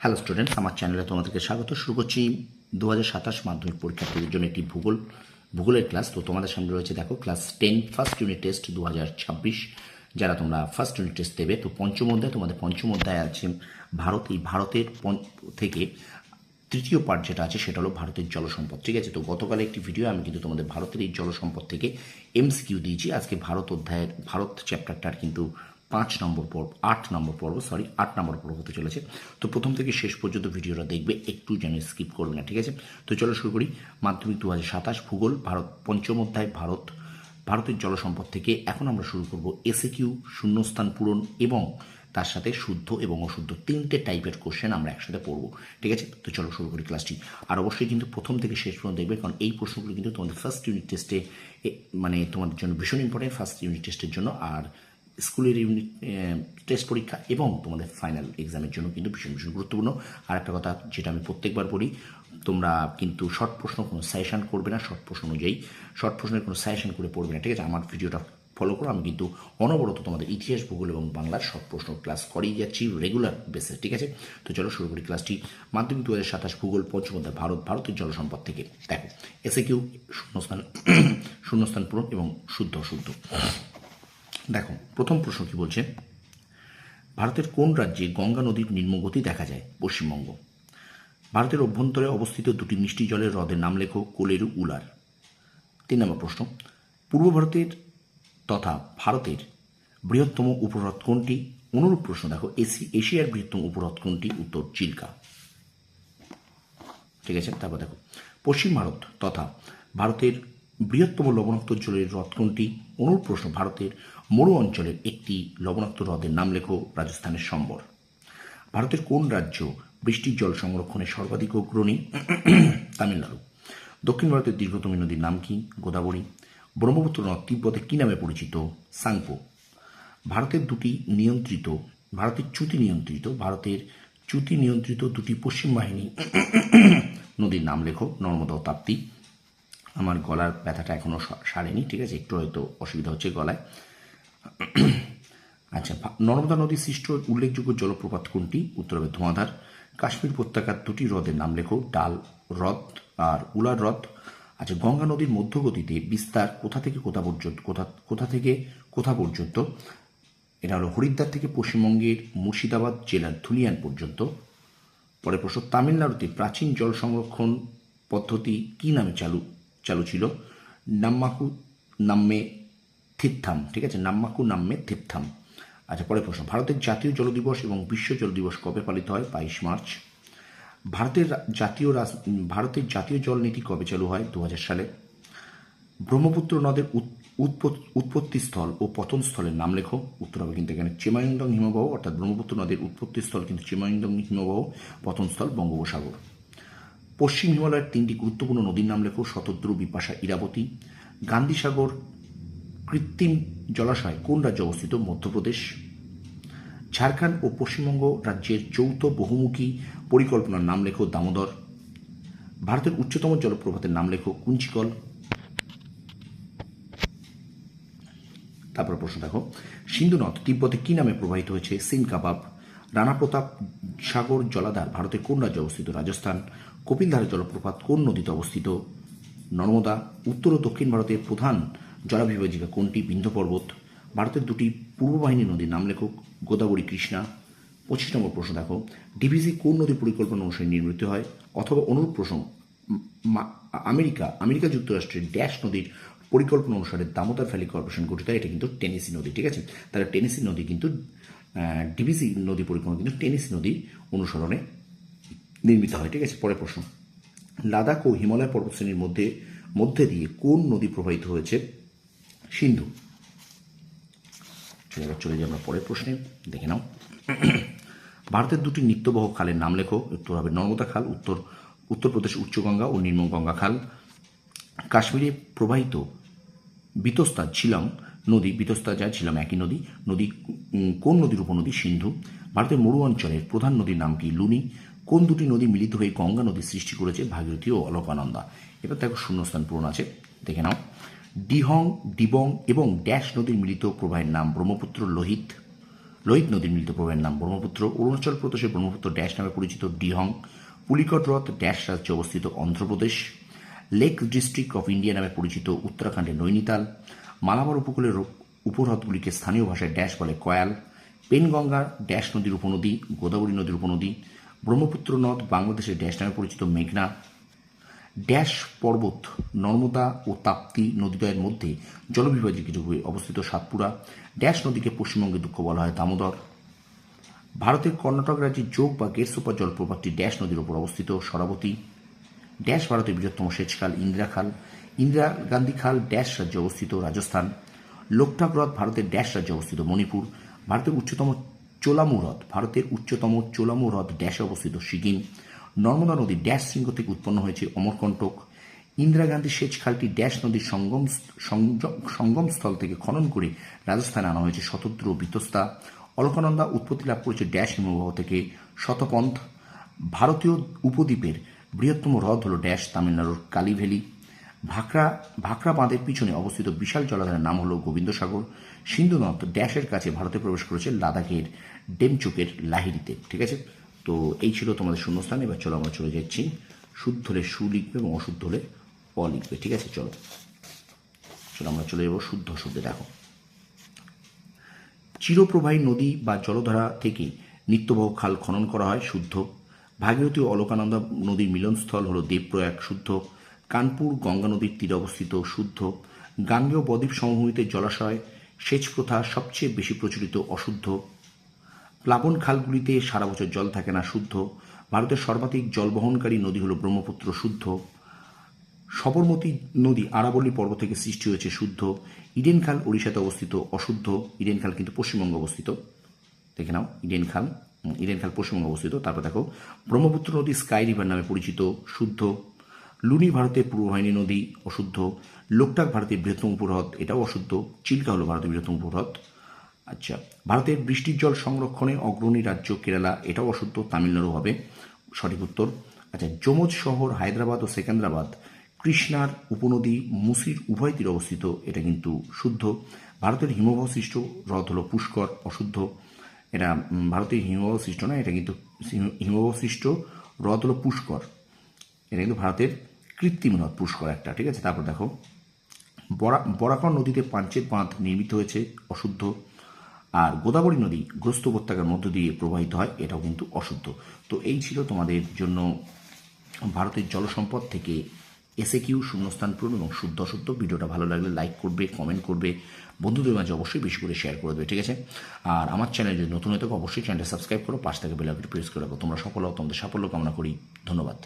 Hello students, আমার চ্যানেলে তোমাদেরকে স্বাগত। শুরু করছি 2027 মাধ্যমিক পরীক্ষার্থীদের জন্য একটি ভূগোলের ক্লাস। তো তোমাদের সামনে রয়েছে দেখো ক্লাস 10 ফার্স্ট ইউনিট টেস্ট 2026। যারা তোমরা ফার্স্ট ইউনিট টেস্ট দেবে, তো পঞ্চম অধ্যায়, তোমাদের পঞ্চম অধ্যায় আছে ভারত। এই ভারতের থেকে তৃতীয় পার্ট যেটা আছে সেটা হলো ভারতের জলসম্পদ। ঠিক আছে, তো গতকাল একটি ভিডিও আমি কিন্তু তোমাদের ভারতের এই জলসম্পদ থেকে এমসিকিউ দিয়েছি। আজকে ভারত চ্যাপ্টারটার কিন্তু 8 নম্বর পর্ব হতে চলেছে। তো প্রথম থেকে শেষ পর্যন্ত ভিডিওটা দেখবে, একটু যেন স্কিপ করবে না। ঠিক আছে, তো চলো শুরু করি। মাধ্যমিক 2027 ভূগোল, ভারত, পঞ্চম অধ্যায় ভারতের জলসম্পদ থেকে এখন আমরা শুরু করব এসএকিউ, শূন্যস্থান পূরণ এবং তার সাথে শুদ্ধ এবং অশুদ্ধ তিনটে টাইপের কোশ্চেন আমরা একসাথে পড়ব। ঠিক আছে, তো চলো শুরু করি ক্লাসটি। আর অবশ্যই কিন্তু প্রথম থেকে শেষ পর্যন্ত দেখবে, কারণ এই প্রশ্নগুলো কিন্তু তোমাদের ফার্স্ট ইউনিট টেস্টে মানে তোমাদের জন্য ভীষণ ইম্পর্টেন্ট, ফার্স্ট ইউনিট টেস্টের জন্য, আর স্কুলের ইউনিট টেস্ট পরীক্ষা এবং তোমাদের ফাইনাল এক্সামের জন্য কিন্তু ভীষণ গুরুত্বপূর্ণ। আর একটা কথা যেটা আমি প্রত্যেকবার বলি, তোমরা কিন্তু শর্ট প্রশ্ন কোনো সাজেশন করবে না, শর্ট প্রশ্নের কোনো সাজেশন করে পড়বে না। ঠিক আছে, আমার ভিডিওটা ফলো করো। আমি কিন্তু অনবরত তোমাদের ইতিহাস, ভূগোল এবং বাংলার শর্ট প্রশ্ন ক্লাস করেই যাচ্ছি রেগুলার বেসে। ঠিক আছে, তো চলো শুরু করি ক্লাসটি। মাধ্যমিক 2027 ভূগোল, পঞ্চম অধ্যায় ভারতের জলসম্পদ থেকে। দেখো এসএকিউ, শূন্যস্থান পূরণ এবং শুদ্ধ অশুদ্ধ। দেখো প্রথম প্রশ্ন কি বলছে, ভারতের কোন রাজ্যে গঙ্গা নদীর নিম্নগতি দেখা যায়? পশ্চিমবঙ্গ। ভারতের অভ্যন্তরে অবস্থিত দুটি মিষ্টি জলের হ্রদের নাম লেখো। কোলেরু, উলার। 3 নম্বর প্রশ্ন, পূর্ব ভারতের তথা ভারতের বৃহত্তম উপহ্রদ কোনটি? অনুরূপ প্রশ্ন দেখো, এশিয়ার বৃহত্তম উপহ্রদ কোনটি? উত্তর চিল্কা। ঠিক আছে, তারপর দেখো, পশ্চিম ভারত তথা ভারতের বৃহত্তম লবণাক্ত জলের হ্রদ কোনটি? অনুরূপ প্রশ্ন, ভারতের মরু অঞ্চলের একটি লবণাক্ত হ্রদের নাম লেখো। রাজস্থানের সম্বর। ভারতের কোন রাজ্য বৃষ্টির জল সংরক্ষণে সর্বাধিক অগ্রণী? তামিলনাড়ু। দক্ষিণ ভারতের দীর্ঘতম নদীর নাম কি? গোদাবরী। ব্রহ্মপুত্র নদ তিব্বতে কি নামে পরিচিত? সাংপো। ভারতের চ্যুতি নিয়ন্ত্রিত দুটি পশ্চিম বাহিনী নদীর নাম লেখো। নর্মদা ও তাপ্তি। আমার গলার ব্যথাটা এখনো সারেনি, ঠিক আছে, একটু হয়তো অসুবিধা হচ্ছে গলায়। আচ্ছা, নর্মদা নদী সৃষ্ট উল্লেখযোগ্য জলপ্রপাত কোনটি? উত্তর হবে ধোঁয়াধার। কাশ্মীর উপত্যকার দুটি হ্রদের নাম লেখো। ডাল হ্রদ আর উলার হ্রদ। আচ্ছা, গঙ্গা নদীর মধ্যগতিতে বিস্তার কোথা থেকে কোথা পর্যন্ত? এটা হলো হরিদ্বার থেকে পশ্চিমবঙ্গের মুর্শিদাবাদ জেলার ধুলিয়ান পর্যন্ত। পরের প্রশ্ন, তামিলনাড়ুতে প্রাচীন জল সংরক্ষণ পদ্ধতি কি নামে চালু ছিল? নাম্মাকু নাম্মে থিত্থাম। ঠিক আছে, নাম্মাকু নাম্মে থিত্থাম। আচ্ছা, পরের প্রশ্ন, ভারতের জাতীয় জল দিবস এবং বিশ্ব জল দিবস কবে পালিত হয়? 22 মার্চ। ভারতের জাতীয় জল নীতি কবে চালু হয়? 2000 সালে। ব্রহ্মপুত্র নদের উৎপত্তিস্থল ও পতনস্থলের নাম লেখো। উত্তর হবে কিন্তু এখানে চিমায়ংদং হিমবাহ, অর্থাৎ ব্রহ্মপুত্র নদের উৎপত্তিস্থল কিন্তু চিমায়ংদং হিমবাহ, পতনস্থল বঙ্গোপসাগর। পশ্চিম হিমালয়ের 3টি গুরুত্বপূর্ণ নদীর নাম লেখো। শতদ্রু, বিপাশা, ইরাবতী। গান্ধীসাগর কৃত্রিম জলাশয় কোন রাজ্যে অবস্থিত? মধ্যপ্রদেশ। ঝাড়খণ্ড ও পশ্চিমবঙ্গ রাজ্যের যৌথ বহুমুখী পরিকল্পনার নাম লেখো। দামোদর। ভারতের উচ্চতম জলপ্রপাতের নাম লেখো। কুঞ্চিকল। তারপর প্রশ্ন দেখো, সিন্ধু নদ তিব্বতে কি নামে প্রবাহিত হয়েছে? সিনকাবাব। রানা প্রতাপ সাগর জলাধার ভারতের কোন রাজ্যে অবস্থিত? রাজস্থান। কপিলধারা জলপ্রপাত কোন নদীতে অবস্থিত? নর্মদা। উত্তর ও দক্ষিণ ভারতের প্রধান জলাভিভাজিকা কোনটি? বিন্ধ্য পর্বত। ভারতের দুটি পূর্ব বাহিনী নদীর নাম লেখো। গোদাবরী, কৃষ্ণা। 25 নম্বর প্রশ্ন দেখো, ডিভিসি কোন নদী পরিকল্পনা অনুসারে নির্মিত হয়? অথবা অনুরূপ প্রশ্ন, আমেরিকা যুক্তরাষ্ট্রের ড্যাশ নদীর পরিকল্পনা অনুসারে দামোদর ভ্যালি কর্পোরেশন গঠিত হয়। এটা কিন্তু টেনেসি নদী। ঠিক আছে, তাহলে টেনেসি নদী কিন্তু ডিভিসি নদী পরিকল্পনা কিন্তু টেনেসি নদী অনুসরণে নির্মিত হয়। ঠিক আছে, পরের প্রশ্ন, লাদাখ ও হিমালয় পর্বতশ্রেণীর মধ্যে দিয়ে কোন নদী প্রবাহিত হয়েছে? সিন্ধু। চলে যাই আমরা পরের প্রশ্নে, দেখে নাও। ভারতের দুটি নিত্যবহ খালের নাম লেখো। উত্তর হবে নর্মদা খাল, উত্তরপ্রদেশ উচ্চগঙ্গা ও নিম্নগঙ্গা খাল। কাশ্মীরে প্রবাহিত বিতস্তা ঝিলাম নদী, বিতস্তা যা ঝিলাম একই নদী কোন নদীর উপনদী? সিন্ধু। ভারতের মরু অঞ্চলের প্রধান নদীর নাম কি? লুনি। কোন দুটি নদী মিলিত হয়ে গঙ্গা নদী সৃষ্টি করেছে? ভাগীরথী ও অলকানন্দা। এবার দেখো শূন্যস্থান পূরণ আছে, দেখে নাও। ডিহং, ডিবং এবং ড্যাশ নদীর মিলিত প্রবাহের নাম? ব্রহ্মপুত্র, লোহিত। লোহিত নদীর মিলিত প্রবাহের নাম ব্রহ্মপুত্র। অরুণাচল প্রদেশের ব্রহ্মপুত্র ড্যাশ নামে পরিচিত ডিহং। পুলিকট হ্রদ ড্যাশ রাজ্যে অবস্থিত Andhra Pradesh. Lake district of India নামে পরিচিত উত্তরাখণ্ডের নৈনিতাল। মালাবার উপকূলের উপহ্রদগুলিকে স্থানীয় ভাষায় ড্যাশ বলে কয়াল। পেনগঙ্গা ড্যাশ নদীর উপনদী, গোদাবরী নদীর উপনদী। ব্রহ্মপুত্র নদ বাংলাদেশের ড্যাশ নামে পরিচিত মেঘনা। ড্যাশ পর্বত নর্মদা ও তাপ্তি নদীদ্বয়ের মধ্যে জলবিভাজিত হয়ে অবস্থিত সাতপুরা। ড্যাশ নদীকে পশ্চিমবঙ্গের দুঃখ বলা হয় দামোদর। ভারতের কর্ণাটক রাজ্যের যোগ বা গেরসোপা জলপ্রপাতটি ড্যাশ নদীর উপর অবস্থিত শরাবতী। ড্যাশ ভারতের বৃহত্তম সেচ খাল ইন্দিরা খাল। ইন্দিরা গান্ধী খাল ড্যাশ রাজ্যে অবস্থিত রাজস্থান। লোকটাক হ্রদ ভারতের ড্যাশ রাজ্যে অবস্থিত মণিপুর। ভারতের উচ্চতম চোলামু হ্রদ ড্যাশে অবস্থিত সিকিম। নর্মদা নদী ড্যাশ শৃঙ্গ থেকে উৎপন্ন হয়েছে অমরকণ্টক। ইন্দিরা গান্ধী সেচ খালটি ড্যাশ নদীর সঙ্গমস্থল থেকে খনন করে রাজস্থানে আনা হয়েছে শতদ্র বিতস্তা। অলকানন্দা উৎপত্তি লাভ করেছে ড্যাশ হিমবাহ থেকে শতপন্থ। ভারতীয় উপদ্বীপের বৃহত্তম হ্রদ হল ড্যাশ তামিলনাড়ুর কালীভ্যালি। ভাকরা বাঁধের পিছনে অবস্থিত বিশাল জলাধারের নাম হল গোবিন্দসাগর। সিন্ধু নদ ড্যাশের কাছে ভারতে প্রবেশ করেছে লাদাখের ডেমচোকের লাহিড়িতে। ঠিক আছে, তো এই ছিল তোমাদের শূন্যস্থান। এবার চলো আমরা চলে যাচ্ছি শুদ্ধ হলে সু লিখবে এবং অশুদ্ধ হলে অ লিখবে। ঠিক আছে, চলো আমরা চলে যাবো শুদ্ধ শব্দে। দেখো, চিরপ্রবাহী নদী বা জলধারা থেকে নিত্যবহ খাল খনন করা হয় শুদ্ধ। ভাগীরথী ও অলকানন্দা নদীর মিলনস্থল হল দেবপ্রয়াগ শুদ্ধ। কানপুর গঙ্গা নদীর তীরে অবস্থিত শুদ্ধ। গাঙ্গেয় বদ্বীপ সমভূমিতে জলাশয় সেচ প্রথা সবচেয়ে বেশি প্রচলিত অশুদ্ধ। প্লাবন খালগুলিতে সারা বছর জল থাকে না শুদ্ধ। ভারতের সর্বাধিক জলবহনকারী নদী হল ব্রহ্মপুত্র শুদ্ধ। সবরমতী নদী আরাবল্লী পর্বত থেকে সৃষ্টি হয়েছে শুদ্ধ। ইডেন খাল ওড়িশাতে অবস্থিত অশুদ্ধ। ইডেন খাল কিন্তু পশ্চিমবঙ্গে অবস্থিত, দেখে নাও। ইডেন খাল পশ্চিমবঙ্গে অবস্থিত। তারপর দেখো, ব্রহ্মপুত্র নদী স্কাই রিভার নামে পরিচিত শুদ্ধ। লুনি ভারতের পূর্ববাহিনী নদী অশুদ্ধ। লোকটাক ভারতের বৃহত্তম উপহ্রদ, এটাও অশুদ্ধ। চিল্কা হল ভারতের বৃহত্তম উপহ্রদ। আচ্ছা, ভারতের বৃষ্টির জল সংরক্ষণে অগ্রণী রাজ্য কেরালা, এটাও অশুদ্ধ। তামিলনাড়ু হবে সঠিক উত্তর। আচ্ছা, যমজ শহর হায়দ্রাবাদ ও সেকেন্দ্রাবাদ কৃষ্ণার উপনদী মুসির উভয় তীরে অবস্থিত, এটা কিন্তু শুদ্ধ। ভারতের হিমবাহ সৃষ্ট হ্রদ হল পুষ্কর, অশুদ্ধ। এটা ভারতের হিমবাহ সৃষ্ট না, এটা কিন্তু হিমবাহ সৃষ্ট হ্রদ হল পুষ্কর, এটা কিন্তু ভারতের কৃত্রিম হ্রদ পুষ্কর একটা। ঠিক আছে, তারপর দেখো, বরাকর নদীতে পাঞ্চেত বাঁধ নির্মিত হয়েছে, অশুদ্ধ। আর গোদাবরী নদী গ্রস্ত উপত্যকার মধ্য দিয়ে প্রবাহিত হয়, এটাও কিন্তু অশুদ্ধ। তো এই ছিল তোমাদের জন্য ভারতের জলসম্পদ থেকে এসএকিউ শূন্যস্থান পূরণ এবং শুদ্ধ অশুদ্ধ। ভিডিওটা ভালো লাগলে লাইক করবে, কমেন্ট করবে, বন্ধুদের মাঝে অবশ্যই বেশি করে শেয়ার করে দেবে। ঠিক আছে, আর আমার চ্যানেল যদি নতুন হয়ে থাকে অবশ্যই চ্যানেলটা সাবস্ক্রাইব করো, পাশ থেকে বেল আইকনটি প্রেস করে রাখো। তোমরা সফল হও, তোমাদের সাফল্য কামনা করি। ধন্যবাদ।